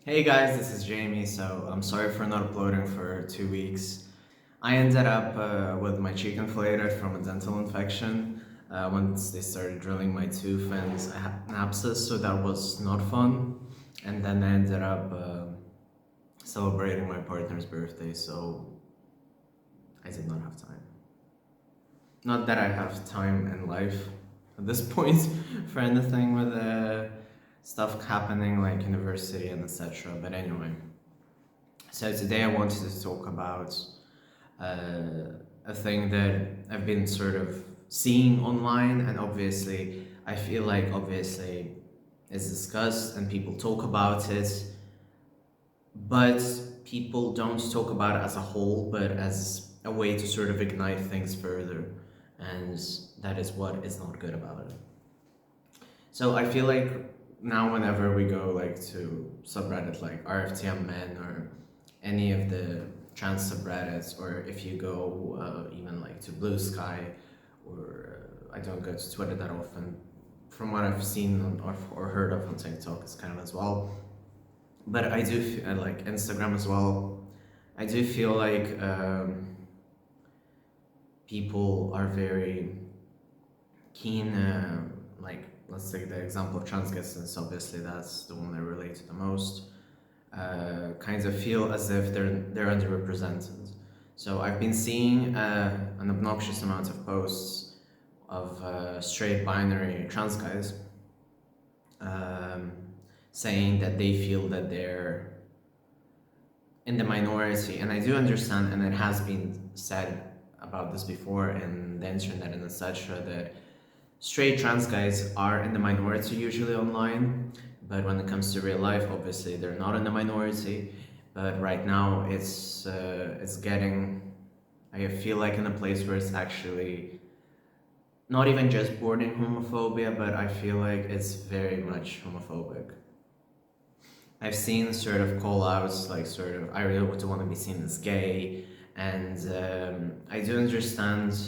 Hey guys, this is Jamie. So I'm sorry for not uploading for 2 weeks. I ended up with my cheek inflated from a dental infection once they started drilling my tooth, and I had an abscess, so that was not fun. And then I ended up celebrating my partner's birthday, so I did not have time. Not that I have time in life at this point for anything with stuff happening like university and etc. But anyway, so today I wanted to talk about a thing that I've been sort of seeing online, and obviously I feel like obviously it's discussed and people talk about it, but people don't talk about it as a whole, but as a way to sort of ignite things further, and that is what is not good about it. So I feel like now whenever we go like to subreddit like RFTM men or any of the trans subreddits, or if you go even like to Blue Sky, or I don't go to Twitter that often. From what I've seen or heard of on TikTok, it's kind of as well. But I do feel like Instagram as well. I do feel like people are very keen, like let's take the example of trans guys, since obviously that's the one I relate to the most. Kind of feel as if they're underrepresented. So I've been seeing an obnoxious amount of posts of straight binary trans guys saying that they feel that they're in the minority, and I do understand, and it has been said about this before in the internet and etc. that straight trans guys are in the minority usually online, but when it comes to real life, obviously they're not in the minority. But right now, it's getting. I feel like in a place where it's actually not even just bordering homophobia, but I feel like it's very much homophobic. I've seen sort of call outs like sort of I really want to be seen as gay, and I do understand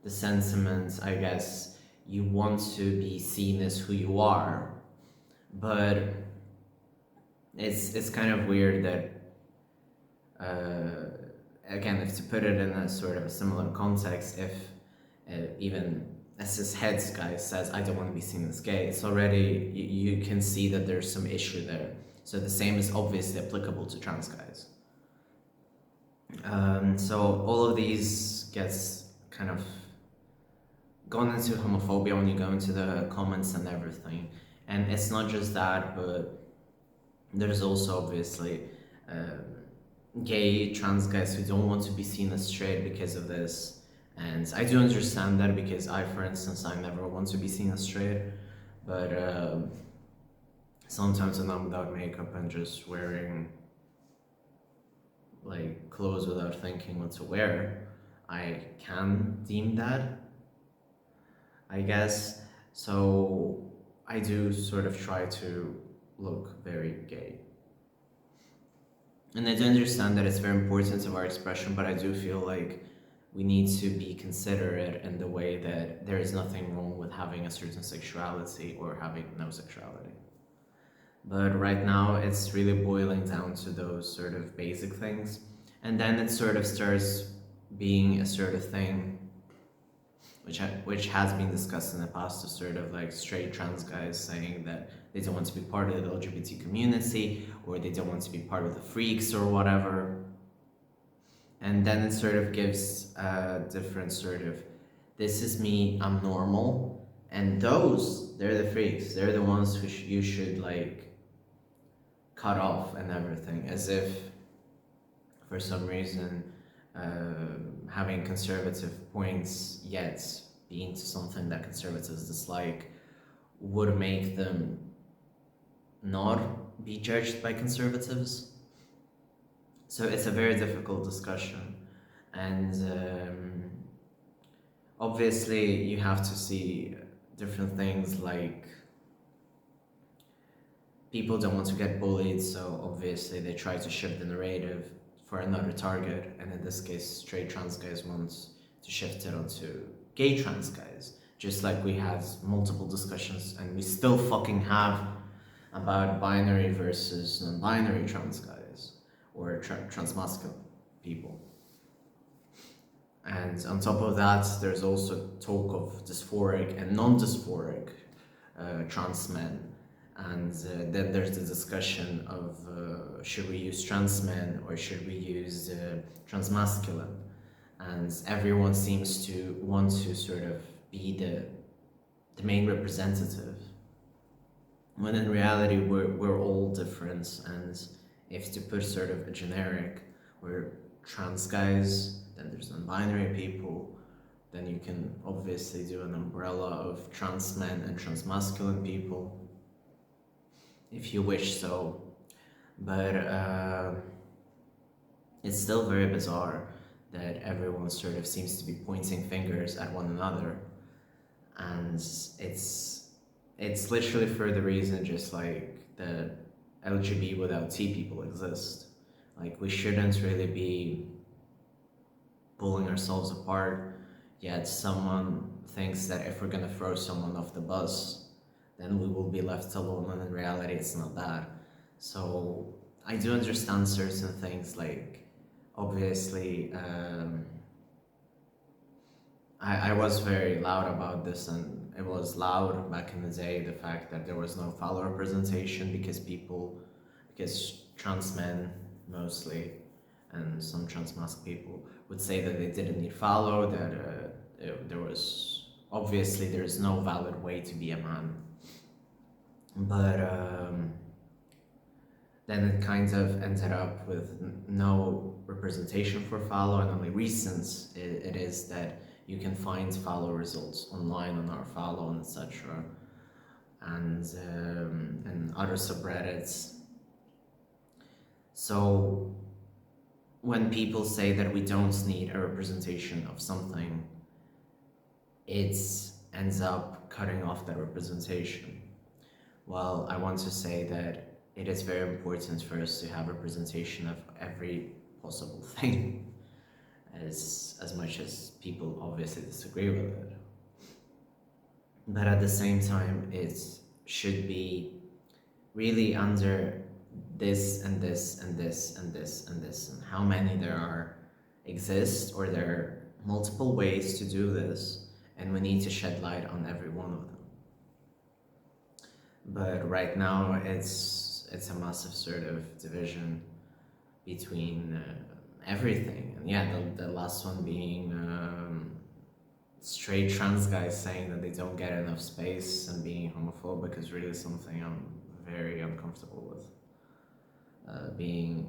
the sentiment. I guess you want to be seen as who you are, but it's kind of weird that again, if to put it in a sort of a similar context, if even a cis guy says I don't want to be seen as gay, it's already you can see that there's some issue there. So the same is obviously applicable to trans guys. So all of these gets kind of gone into homophobia when you go into the comments and everything. And it's not just that, but there's also obviously gay trans guys who don't want to be seen as straight because of this. And I do understand that, because I, for instance, I never want to be seen as straight, but sometimes when I'm without makeup and just wearing like clothes without thinking what to wear, I can deem that, I guess. So I do sort of try to look very gay. And I do understand that it's very important of our expression, but I do feel like we need to be considerate in the way that there is nothing wrong with having a certain sexuality or having no sexuality. But right now it's really boiling down to those sort of basic things. And then it sort of starts being a sort of thing which has been discussed in the past, to sort of like straight trans guys saying that they don't want to be part of the LGBT community, or they don't want to be part of the freaks or whatever. And then it sort of gives a different sort of, this is me, I'm normal, and those, they're the freaks, they're the ones who you should like cut off and everything, as if for some reason having conservative points yet being to something that conservatives dislike would make them not be judged by conservatives. So it's a very difficult discussion, and obviously you have to see different things, like people don't want to get bullied, so obviously they try to shift the narrative for another target, and in this case straight trans guys want to shift it onto gay trans guys, just like we had multiple discussions and we still fucking have about binary versus non-binary trans guys or transmasculine people. And on top of that, there's also talk of dysphoric and non-dysphoric trans men. And then there's the discussion of should we use trans men or should we use transmasculine? And everyone seems to want to sort of be the main representative, when in reality we're all different. And if to put sort of a generic, we're trans guys, then there's non-binary people, then you can obviously do an umbrella of trans men and transmasculine people if you wish so. But it's still very bizarre that everyone sort of seems to be pointing fingers at one another, and it's literally for the reason just like the LGBT without T people exist. Like, we shouldn't really be pulling ourselves apart, yet someone thinks that if we're gonna throw someone off the bus, then we will be left alone, and in reality it's not that. So I do understand certain things, like obviously I was very loud about this, and it was loud back in the day, the fact that there was no follow representation because trans men mostly and some transmasc people would say that they didn't need follow, that there was obviously there's no valid way to be a man. But then it kind of ended up with no representation for follow, and only recent it is that you can find follow results online on our follow and etc. And other subreddits. So when people say that we don't need a representation of something, it ends up cutting off that representation. Well, I want to say that it is very important for us to have representation of every possible thing, as much as people obviously disagree with it. But at the same time, it should be really under this and this and this and this and this, and how many there exist, or there are multiple ways to do this, and we need to shed light on every one of them. But right now it's a massive sort of division between everything. And yeah, the last one being straight trans guys saying that they don't get enough space and being homophobic is really something I'm very uncomfortable with. Being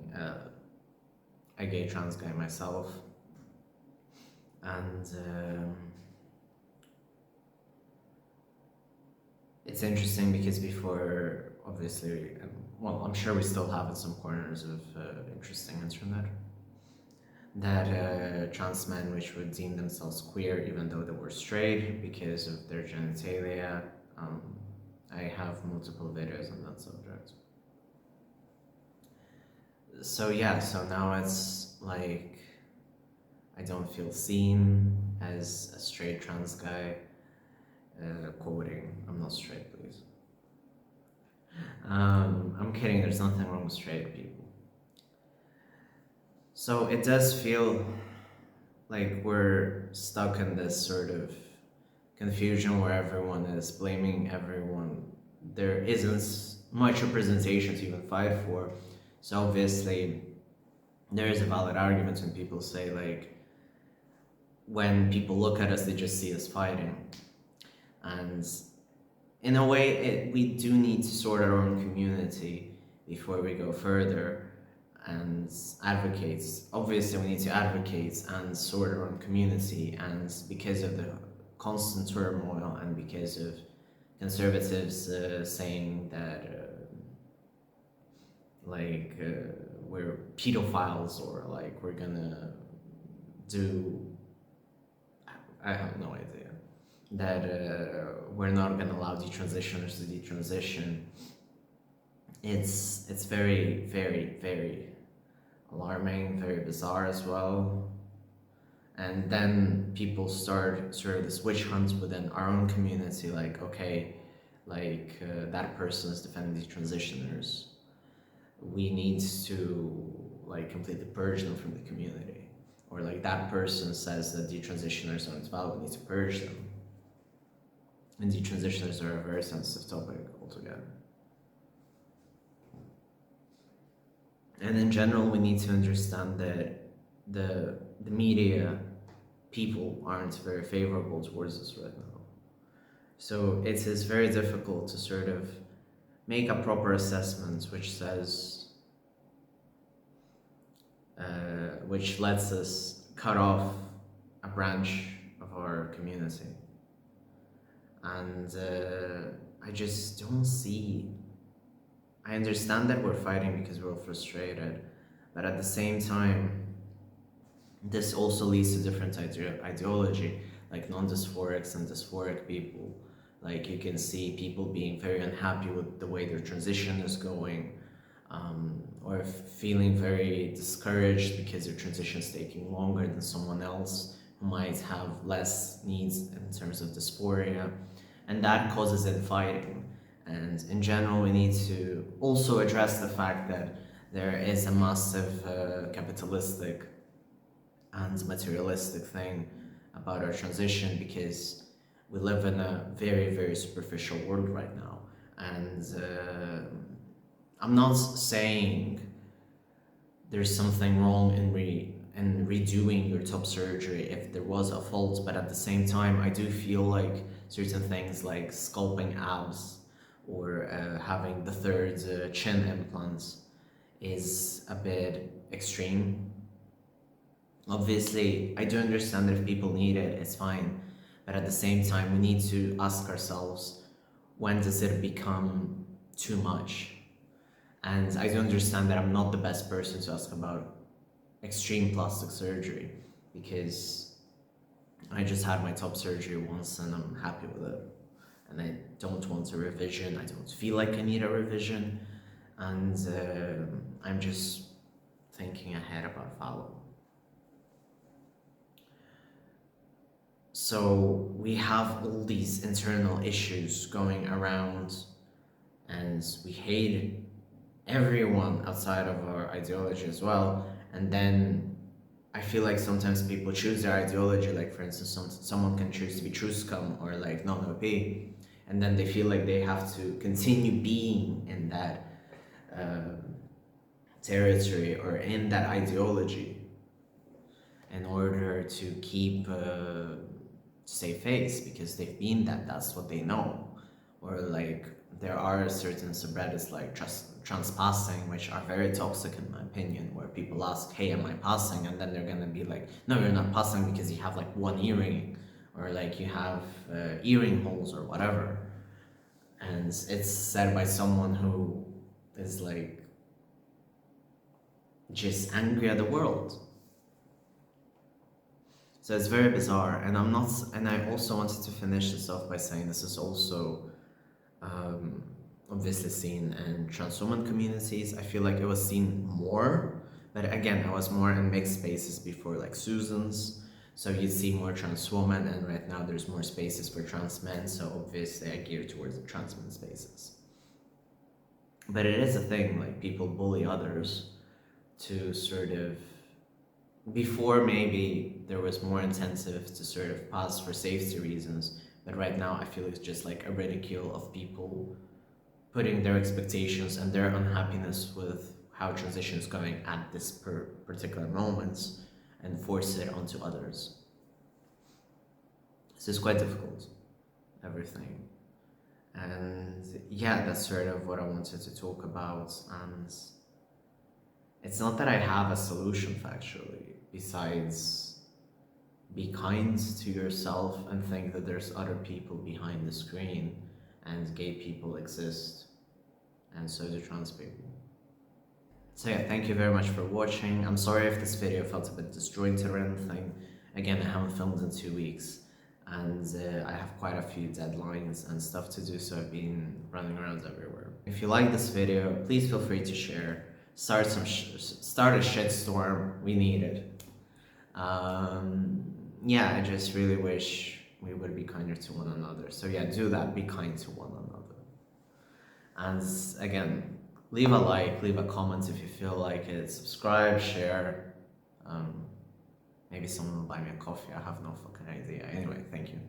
a gay trans guy myself, and it's interesting because before, obviously, well, I'm sure we still have in some corners of interesting internet, that trans men which would deem themselves queer even though they were straight because of their genitalia. I have multiple videos on that subject. So yeah, so now it's like I don't feel seen as a straight trans guy. Quoting, I'm not straight, please. I'm kidding, there's nothing wrong with straight people. So it does feel like we're stuck in this sort of confusion where everyone is blaming everyone. There isn't much representation to even fight for. So obviously there is a valid argument when people say, like, when people look at us, they just see us fighting. And in a way, we do need to sort our own community before we go further and advocate. Obviously, we need to advocate and sort our own community, and because of the constant turmoil and because of conservatives saying that we're pedophiles, or like we're gonna do, I have no idea, that we're not going to allow detransitioners to detransition. It's very, very, very alarming, very bizarre as well. And then people start sort of this witch hunt within our own community, like, okay, that person is defending transitioners, we need to like completely purge them from the community. Or like that person says that detransitioners aren't valid, we need to purge them. And detransitioners are a very sensitive topic altogether. And in general, we need to understand that the media people aren't very favorable towards us right now. So it is very difficult to sort of make a proper assessment which says, which lets us cut off a branch of our community. And I just don't see. I understand that we're fighting because we're all frustrated, but at the same time, this also leads to different ideology, like non-dysphorics and dysphoric people. Like you can see people being very unhappy with the way their transition is going, or feeling very discouraged because their transition is taking longer than someone else who might have less needs in terms of dysphoria, and that causes infighting. And in general, we need to also address the fact that there is a massive capitalistic and materialistic thing about our transition, because we live in a very, very superficial world right now. And I'm not saying there's something wrong in redoing your top surgery if there was a fault, but at the same time, I do feel like certain things like sculpting abs or having the third chin implants is a bit extreme. Obviously, I do understand that if people need it, it's fine. But at the same time, we need to ask ourselves, when does it become too much? And I do understand that I'm not the best person to ask about extreme plastic surgery, because I just had my top surgery once and I'm happy with it. And I don't want a revision. I don't feel like I need a revision. And I'm just thinking ahead about follow. So we have all these internal issues going around, and we hate everyone outside of our ideology as well. And then I feel like sometimes people choose their ideology, like for instance, someone can choose to be true scum or like non-OP, and then they feel like they have to continue being in that territory or in that ideology in order to keep save face, because they've been that's what they know. Or like there are certain subreddits like transpassing, which are very toxic in my opinion, where people ask, hey, am I passing? And then they're gonna be like, no, you're not passing because you have like one earring, or like you have earring holes or whatever. And it's said by someone who is like just angry at the world. So it's very bizarre, and I also wanted to finish this off by saying this is also obviously seen in trans woman communities. I feel like it was seen more, but again, I was more in mixed spaces before, like Susan's. So you'd see more trans women, and right now there's more spaces for trans men. So obviously I gear towards the trans men spaces. But it is a thing, like people bully others to sort of, before maybe there was more incentive to sort of pass for safety reasons, but right now I feel it's just like a ridicule of people putting their expectations and their unhappiness with how transition is going at this particular moment and force it onto others. This is quite difficult, everything. And yeah, that's sort of what I wanted to talk about. And it's not that I have a solution factually, besides be kind to yourself and think that there's other people behind the screen, and gay people exist, and so do trans people. So yeah, thank you very much for watching. I'm sorry if this video felt a bit disjointed or anything. Again, I haven't filmed in 2 weeks, and I have quite a few deadlines and stuff to do, so I've been running around everywhere. If you like this video, please feel free to share. Start a shitstorm. We need it. Yeah, I just really wish we would be kinder to one another. So yeah, do that. Be kind to one another. And again, leave a like, leave a comment if you feel like it, subscribe, share. Um, Maybe someone will buy me a coffee. I have no fucking idea. Anyway, thank you.